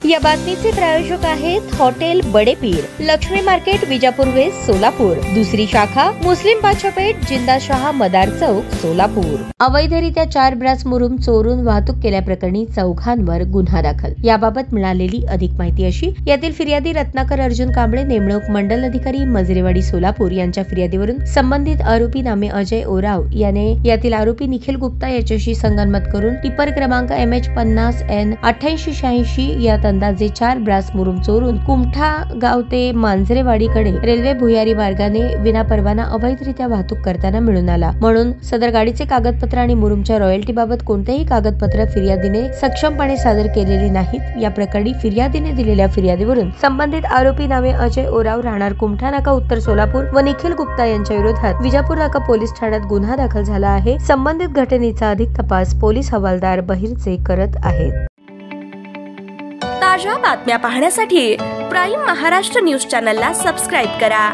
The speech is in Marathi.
या बातमीचे प्रायोजक आहेत hotel Badepir, Lakshmi market, Vijapur west, Solapur. दुसरी शाखा मुस्लिम बादशाहपेठ, जिंदाशहा मदार चौक, सोलापूर। अवैधरित्या 4 ब्रास मुरुम चोरून वाहतूक केल्याप्रकरणी चौघांवर गुन्हा दाखल। याबाबत मिळालेली अधिक माहिती अशी, यातील फिर्यादी रत्नाकर अर्जुन कांबळे, नेमणूक मंडल अधिकारी मजरेवाडी, सोलापूर यांच्या फिर्यादीवरून संबंधित आरोपी नामे अजय ओराव याने यातील आरोपी निखिल गुप्ता याच्याशी संगनमत करून टिपर क्रमांक MH50N 8886 यात अंदाजे 4 ब्रास मुरुम चोरून कुमठा गाव ते मांजरेवाडीकडे रेल्वे भुयारी मार्गाने विनापरवाना अवैधरित्या वाहतूक करताना मिळून आला, म्हणून सदर गाडीचे कागदपत्र आणि मुरुमच्या रॉयल्टी बाबत कोणतेही कागदपत्र फिर्यादीने सक्षमपणे सादर केलेली नाहीत। या प्रकरणी फिर्यादीने दिलेल्या फिर्यादीवरून संबंधित आरोपी नामे अजय ओराव, राहणार कुमठा नाका, उत्तर सोलापूर व निखिल गुप्ता यांच्या विरोधात विजापूर नाका पोलीस ठाण्यात गुन्हा दाखल झाला आहे। संबंधित घटनेचा अधिक तपास पोलीस हवालदार बहिरचे करत आहेत। ताज्या बातम्या पाहण्यासाठी प्राईम महाराष्ट्र न्यूज चॅनलला सबस्क्राईब करा।